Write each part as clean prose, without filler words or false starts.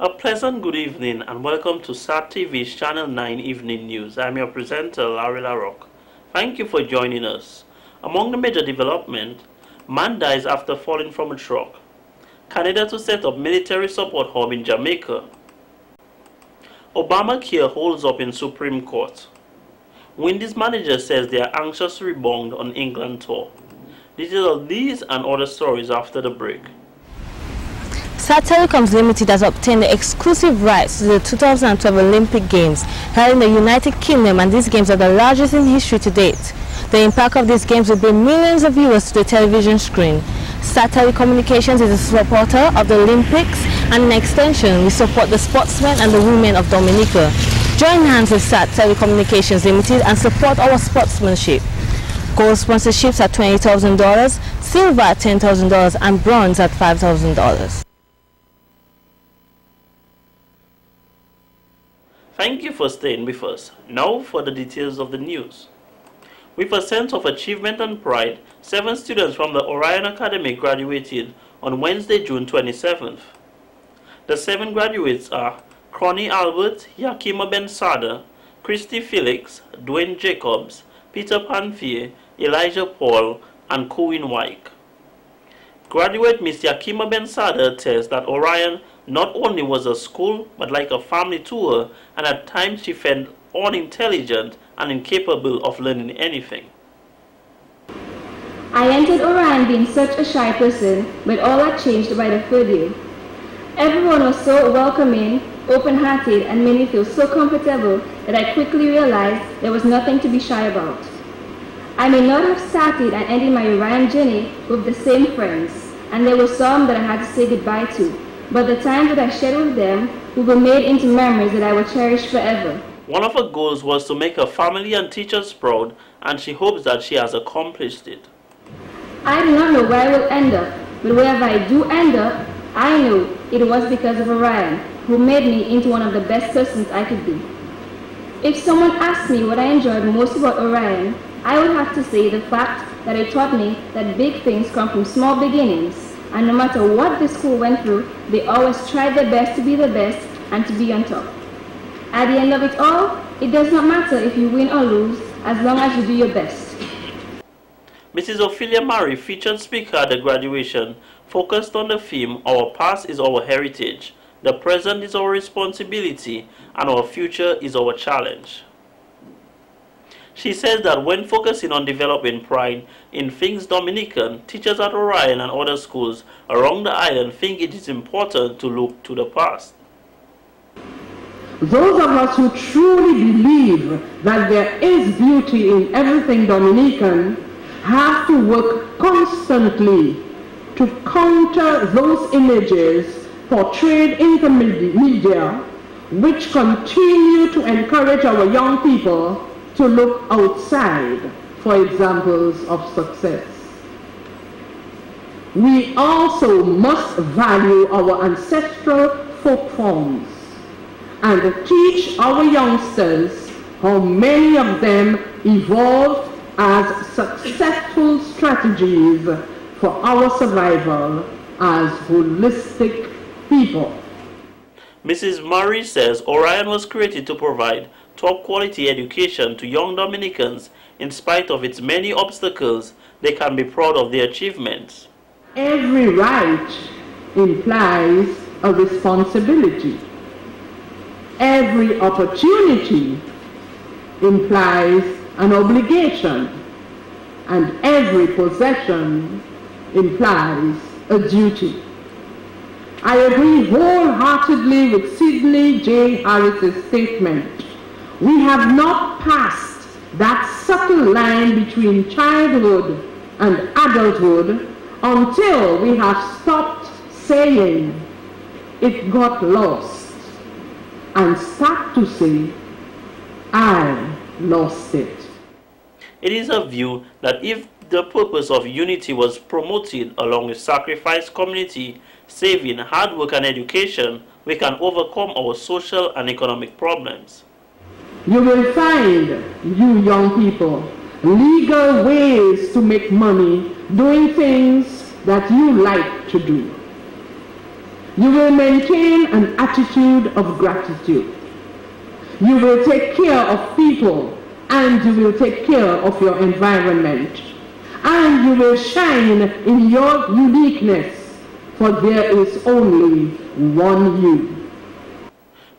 A pleasant good evening and welcome to SAT TV's Channel 9 Evening News. I'm your presenter, Larry LaRock. Thank you for joining us. Among the major developments, man dies after falling from a truck. Canada to set up military support hub in Jamaica. Obamacare holds up in Supreme Court. Wendy's manager says they are anxious to rebound on England tour. Details of these and other stories after the break. Telecommunications Ltd has obtained the exclusive rights to the 2012 Olympic Games held in the United Kingdom, and these games are the largest in history to date. The impact of these games will bring millions of viewers to the television screen. Telecommunications is a supporter of the Olympics, and in extension, we support the sportsmen and the women of Dominica. Join hands with Telecommunications Ltd and support our sportsmanship. Gold sponsorships at $20,000, silver at $10,000, and bronze at $5,000. Thank you for staying with us. Now for the details of the news. With a sense of achievement and pride, 7 students from the Orion Academy graduated on Wednesday, June 27th. The 7 graduates are Cronny Albert, Yakima Ben Sada, Christy Felix, Dwayne Jacobs, Peter Panfier, Elijah Paul, and Cohen Wyke. Graduate Miss Yakima Ben Sada attests that Orion not only was a school, but like a family to her, and at times she felt unintelligent and incapable of learning anything. I entered Orion being such a shy person, but all that changed by the third year. Everyone was so welcoming, open-hearted, and made me feel so comfortable that I quickly realized there was nothing to be shy about. I may not have started and ended my Orion journey with the same friends, and there were some that I had to say goodbye to, but the times that I shared with them will be made into memories that I will cherish forever. One of her goals was to make her family and teachers proud, and she hopes that she has accomplished it. I do not know where I will end up, but wherever I do end up, I know it was because of Orion, who made me into one of the best persons I could be. If someone asked me what I enjoyed most about Orion, I would have to say the fact that it taught me that big things come from small beginnings, and no matter what the school went through, they always tried their best to be the best and to be on top. At the end of it all, it does not matter if you win or lose, as long as you do your best. Mrs. Ophelia Murray, featured speaker at the graduation, focused on the theme, "Our past is our heritage, the present is our responsibility, and our future is our challenge." She says that when focusing on developing pride in things Dominican, teachers at Orion and other schools around the island think it is important to look to the past. Those of us who truly believe that there is beauty in everything Dominican have to work constantly to counter those images portrayed in the media, which continue to encourage our young people to look outside for examples of success. We also must value our ancestral folk forms and teach our youngsters how many of them evolved as successful strategies for our survival as holistic people. Mrs. Murray says Orion was created to provide top quality education to young Dominicans. In spite of its many obstacles, they can be proud of their achievements. Every right implies a responsibility. Every opportunity implies an obligation. And every possession implies a duty. I agree wholeheartedly with Sidney J. Harris's statement. We have not passed that subtle line between childhood and adulthood until we have stopped saying it got lost and start to say, I lost it. It is a view that if the purpose of unity was promoted along with sacrifice, community, saving, hard work and education, we can overcome our social and economic problems. You will find, you young people, legal ways to make money doing things that you like to do. You will maintain an attitude of gratitude. You will take care of people, and you will take care of your environment. And you will shine in your uniqueness, for there is only one you.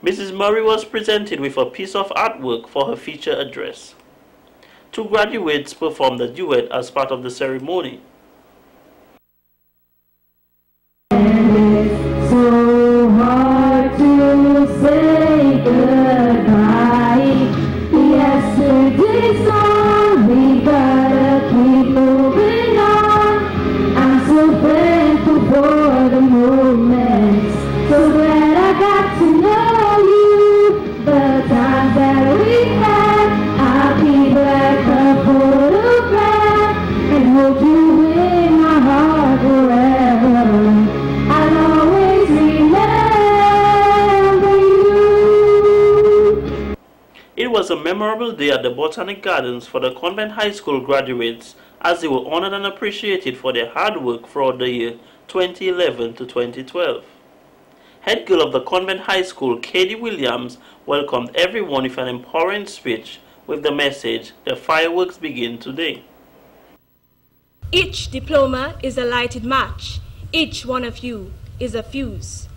Mrs. Murray was presented with a piece of artwork for her feature address. Two graduates performed a duet as part of the ceremony. So hard to say goodbye. Yesterday's gone, we gotta keep moving on. I'm so thankful for the moments, so glad I got to know you. The times that we had, I'll keep like a photograph and hold you in my heart forever. I'll always remember you. It was a memorable day at the Botanic Gardens for the Convent High School graduates, as they were honored and appreciated for their hard work throughout the year 2011 to 2012. Head girl of the Convent High School, Katie Williams, welcomed everyone with an empowering speech with the message, "The fireworks begin today." Each diploma is a lighted match. Each one of you is a fuse.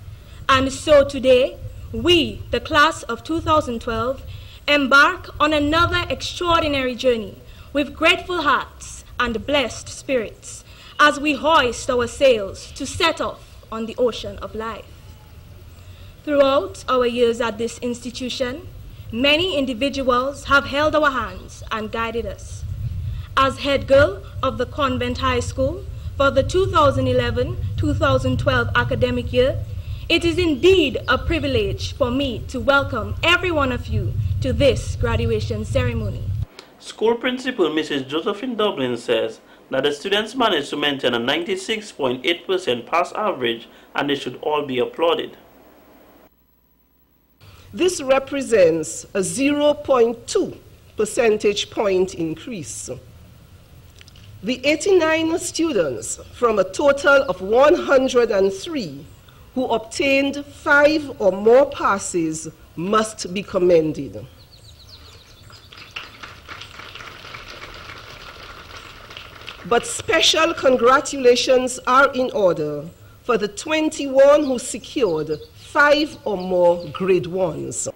And so today, we, the class of 2012, embark on another extraordinary journey with grateful hearts and blessed spirits as we hoist our sails to set off on the ocean of life. Throughout our years at this institution, many individuals have held our hands and guided us. As head girl of the Convent High School for the 2011-2012 academic year, it is indeed a privilege for me to welcome every one of you to this graduation ceremony. School Principal Mrs. Josephine Dublin says that the students managed to maintain a 96.8% pass average, and they should all be applauded. This represents a 0.2 percentage point increase. The 89 students from a total of 103 who obtained 5 or more passes must be commended. But special congratulations are in order for the 21 who secured 5 or more grade 1s.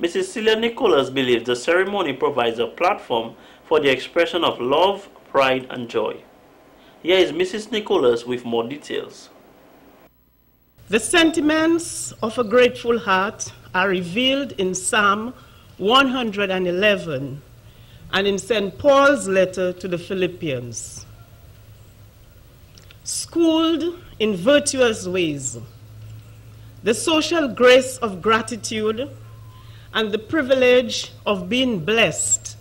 Mrs. Celia Nicholas believes the ceremony provides a platform for the expression of love, pride, and joy. Here is Mrs. Nicholas with more details. The sentiments of a grateful heart are revealed in Psalm 111 and in St. Paul's letter to the Philippians. Schooled in virtuous ways, the social grace of gratitude and the privilege of being blessed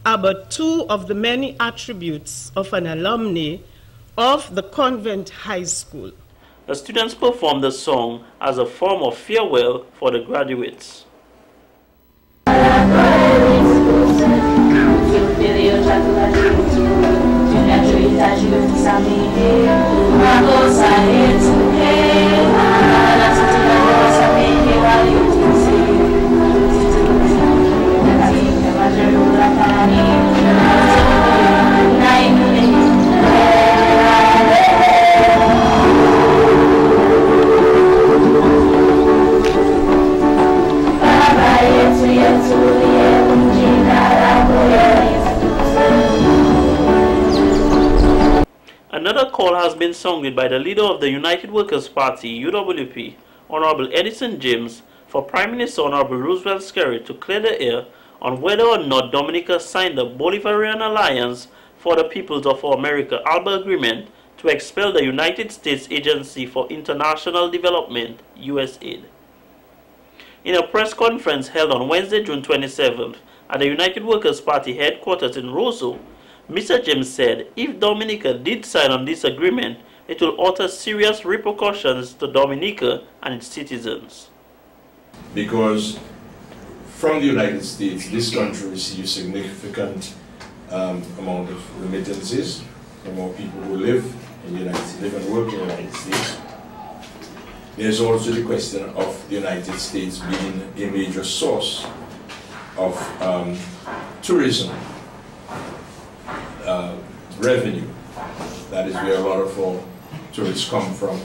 are but two of the many attributes of an alumni of the Convent High School. The students performed the song as a form of farewell for the graduates. Another call has been sounded by the leader of the United Workers' Party, UWP, Honorable Edison James, for Prime Minister Honorable Roosevelt Skerry to clear the air on whether or not Dominica signed the Bolivarian Alliance for the Peoples of America ALBA agreement to expel the United States Agency for International Development, USAID. In a press conference held on Wednesday, June 27th, at the United Workers' Party headquarters in Roseau, Mr. James said if Dominica did sign on this agreement, it will utter serious repercussions to Dominica and its citizens. Because from the United States, this country receives significant amount of remittances from our people who live in the United States, live and work in the United States. There's also the question of the United States being a major source of tourism revenue. That is where a lot of our tourists come from.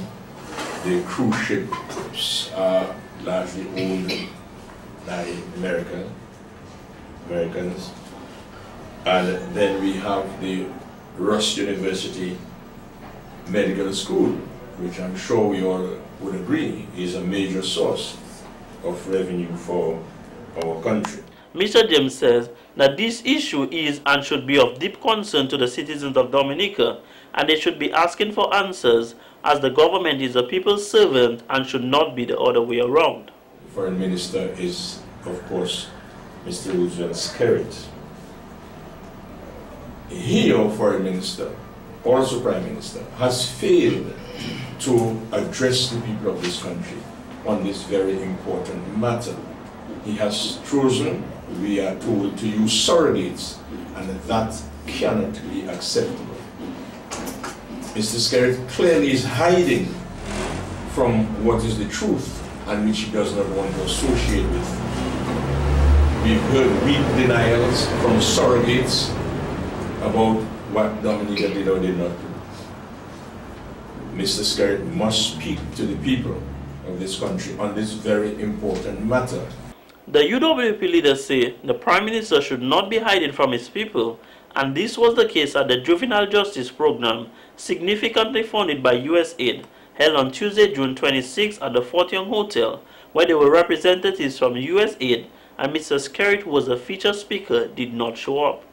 The cruise ships are largely owned by Americans. And then we have the Rush University Medical School, which I'm sure we all would agree is a major source of revenue for our country. Mr. James says that this issue is and should be of deep concern to the citizens of Dominica, and they should be asking for answers, as the government is a people's servant and should not be the other way around. The Foreign Minister is, of course, Mr. Roosevelt Skerrit. He, our Foreign Minister, also Prime Minister, has failed to address the people of this country on this very important matter. He has chosen, we are told, to use surrogates, and that cannot be acceptable. Mr. Skerrit clearly is hiding from what is the truth and which he does not want to associate with. We've heard weak denials from surrogates about what Dominica did or did not do. Mr. Skerrit must speak to the people of this country on this very important matter. The UWP leaders say the Prime Minister should not be hiding from his people, and this was the case at the Juvenile Justice Program, significantly funded by USAID, held on Tuesday, June 26 at the Fort Young Hotel, where there were representatives from USAID, and Mr. Skerrit, who was a featured speaker, did not show up.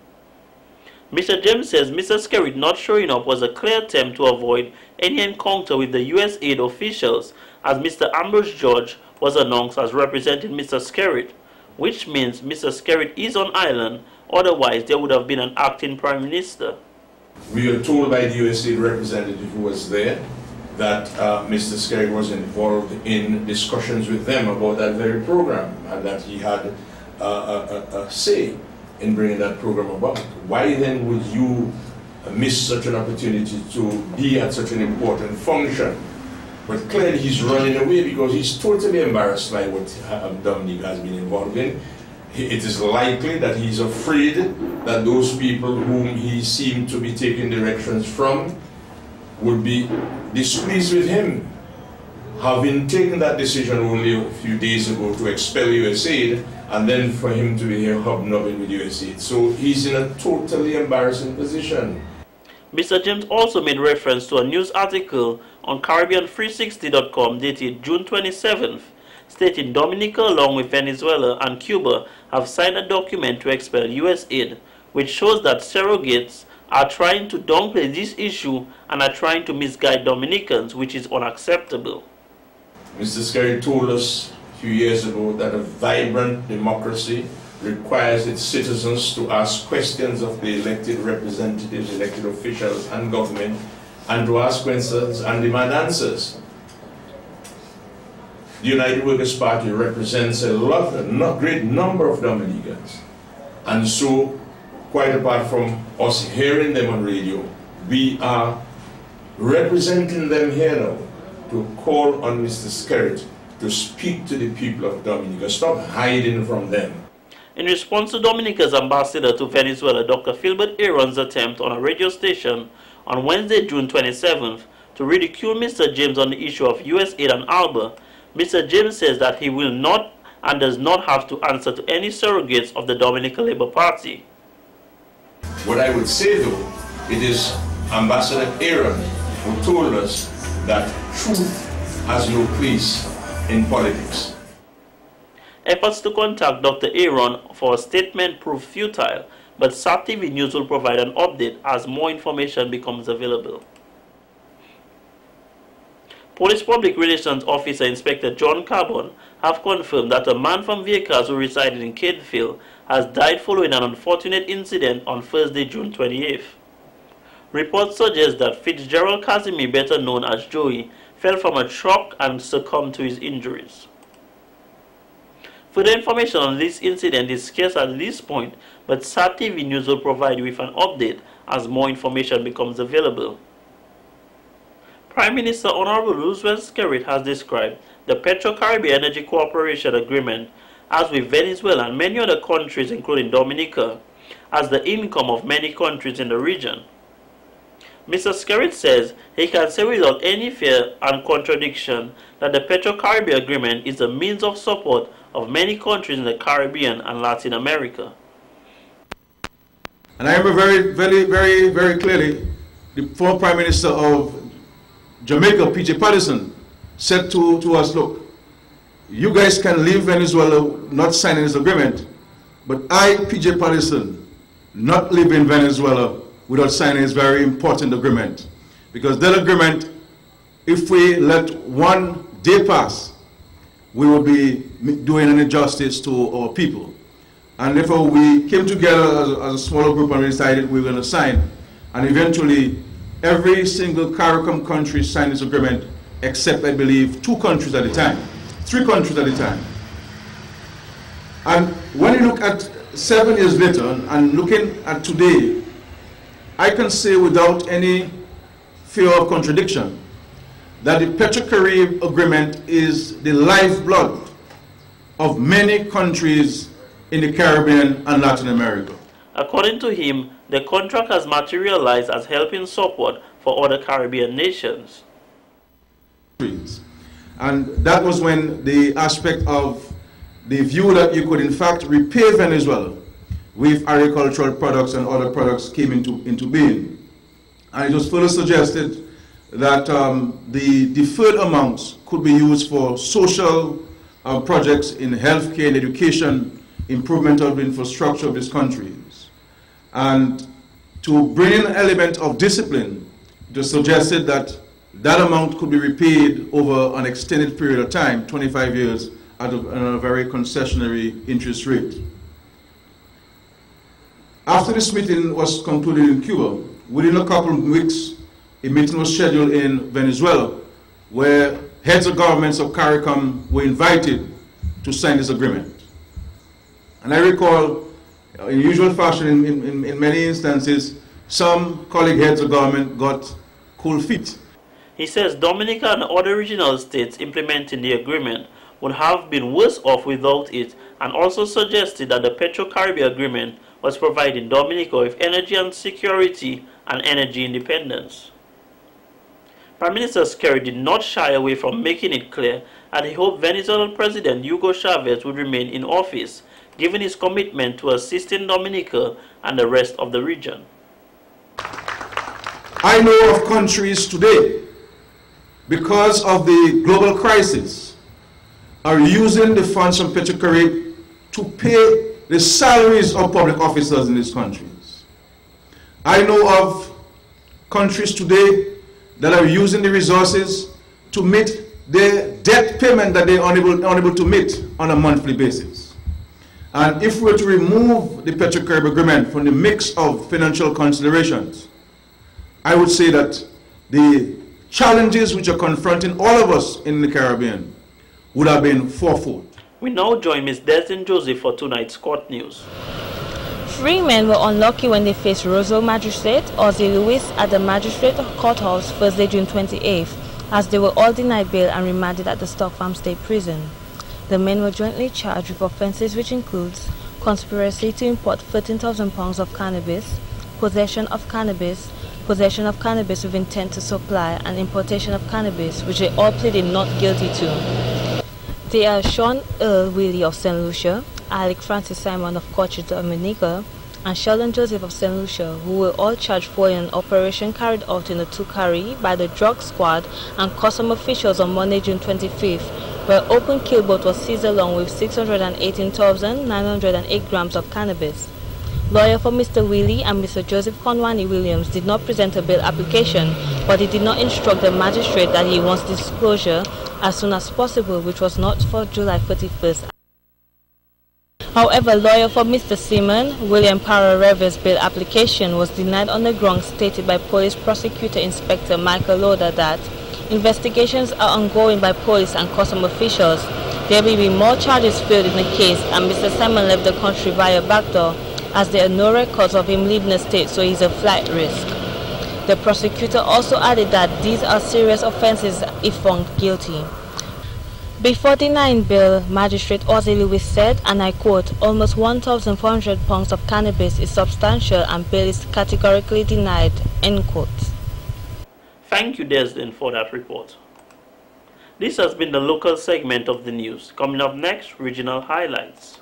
Mr. James says Mr. Skerrit not showing up was a clear attempt to avoid any encounter with the USAID officials, as Mr. Ambrose George was announced as representing Mr. Skerrit, which means Mr. Skerrit is on island, otherwise there would have been an acting Prime Minister. We are told by the USAID representative who was there that Mr. Skerrit was involved in discussions with them about that very program, and that he had a say in bringing that program about. Why then would you miss such an opportunity to be at such an important function? But clearly he's running away because he's totally embarrassed by what Dominica has been involved in. It is likely that he's afraid that those people whom he seemed to be taking directions from would be displeased with him, having taken that decision only a few days ago to expel USAID, and then for him to be here hobnobbing with USAID. So he's in a totally embarrassing position. Mr. James also made reference to a news article on Caribbean360.com dated June 27th, stating Dominica along with Venezuela and Cuba have signed a document to expel USAID, which shows that surrogates are trying to downplay this issue and are trying to misguide Dominicans, which is unacceptable. Mr. Skerrit told us a few years ago that a vibrant democracy requires its citizens to ask questions of the elected representatives, elected officials and government, and to ask questions and demand answers. The United Workers' Party represents a great number of Dominicans, and so quite apart from us hearing them on radio, we are representing them here now to call on Mr. Skerrit to speak to the people of Dominica. Stop hiding from them. In response to Dominica's ambassador to Venezuela, Dr. Philbert Aaron's attempt on a radio station on Wednesday, June 27th, to ridicule Mr. James on the issue of USAID and ALBA, Mr. James says that he will not and does not have to answer to any surrogates of the Dominican Labour Party. What I would say though, it is Ambassador Aaron who told us that truth has no place in politics. Efforts to contact Dr. Aaron for a statement proved futile, but SAT-TV News will provide an update as more information becomes available. Police Public Relations Officer Inspector John Carbon have confirmed that a man from Vehicles who resided in Cadeville has died following an unfortunate incident on Thursday, June 28th. Reports suggest that Fitzgerald Casimir, better known as Joey, fell from a truck and succumbed to his injuries. Further information on this incident is scarce at this point, but SAT-TV News will provide you with an update as more information becomes available. Prime Minister Honorable Roosevelt Skerrit has described the Petro-Caribbean Energy Cooperation Agreement, as with Venezuela and many other countries including Dominica, as the income of many countries in the region. Mr. Skerrit says he can say without any fear and contradiction that the Petro-Caribbean Agreement is a means of support of many countries in the Caribbean and Latin America. And I remember very clearly the former Prime Minister of Jamaica, P.J. Patterson, said to us, look, you guys can leave Venezuela not signing this agreement, but I, P.J. Patterson, not leaving Venezuela without signing this very important agreement. Because that agreement, if we let one day pass, we will be doing an injustice to our people. And therefore we came together as a smaller group and we decided we were going to sign. And eventually every single CARICOM country signed this agreement except, I believe, 2 countries at a time, 3 countries at a time. And when you look at 7 years later and looking at today, I can say without any fear of contradiction that the Petro-Caribbean Agreement is the lifeblood of many countries in the Caribbean and Latin America. According to him, the contract has materialized as helping support for other Caribbean nations. And that was when the aspect of the view that you could in fact repay Venezuela with agricultural products and other products came into being. And it was further suggested that the deferred amounts could be used for social projects in healthcare and education, improvement of infrastructure of these countries. And to bring in an element of discipline, it was suggested that that amount could be repaid over an extended period of time, 25 years, at a very concessionary interest rate. After this meeting was concluded in Cuba, within a couple of weeks, a meeting was scheduled in Venezuela, where heads of governments of CARICOM were invited to sign this agreement. And I recall, in usual fashion, in many instances, some colleague heads of government got cold feet. He says Dominica and other regional states implementing the agreement would have been worse off without it, and also suggested that the Petro-Caribbean Agreement was providing Dominica with energy and security and energy independence. Prime Minister Skerrit did not shy away from making it clear that he hoped Venezuelan President Hugo Chavez would remain in office, given his commitment to assisting Dominica and the rest of the region. I know of countries today, because of the global crisis, are using the funds from Petro-Caribbean to pay the salaries of public officers in these countries. I know of countries today that are using the resources to meet the debt payment that they are unable to meet on a monthly basis. And if we were to remove the Petro-Caribbean Agreement from the mix of financial considerations, I would say that the challenges which are confronting all of us in the Caribbean would have been fourfold. We now join Ms. Destin Joseph for tonight's court news. 3 men were unlucky when they faced Roseville Magistrate Ozzie Lewis at the Magistrate Courthouse Thursday, June 28th, as they were all denied bail and remanded at the Stock Farm State Prison. The men were jointly charged with offences which includes conspiracy to import 13,000 pounds of cannabis, possession of cannabis with intent to supply, and importation of cannabis, which they all pleaded not guilty to. They are Sean Earl Willie of St. Lucia, Alec Francis Simon of Coach Dominica, and Sheldon Joseph of St. Lucia, who were all charged for an operation carried out in the Tukari by the drug squad and custom officials on Monday, June 25th, where open killboat was seized along with 618,908 grams of cannabis. Lawyer for Mr. Willie and Mr. Joseph Conwani Williams did not present a bail application, but he did not instruct the magistrate that he wants disclosure as soon as possible, which was not for July 31st. However, lawyer for Mr. Seaman, William Para-Rever's bail application was denied on the grounds stated by Police Prosecutor Inspector Michael Loader that investigations are ongoing by police and custom officials. There may be more charges filed in the case, and Mr. Simon left the country via backdoor, as there are no records of him leaving the state, so he's a flight risk. The prosecutor also added that these are serious offences if found guilty. Before denying bail, Magistrate Ozzy Lewis said, and I quote, "Almost 1,400 pounds of cannabis is substantial and bail is categorically denied," end quote. Thank you, Desden, for that report. This has been the local segment of the news. Coming up next, regional highlights.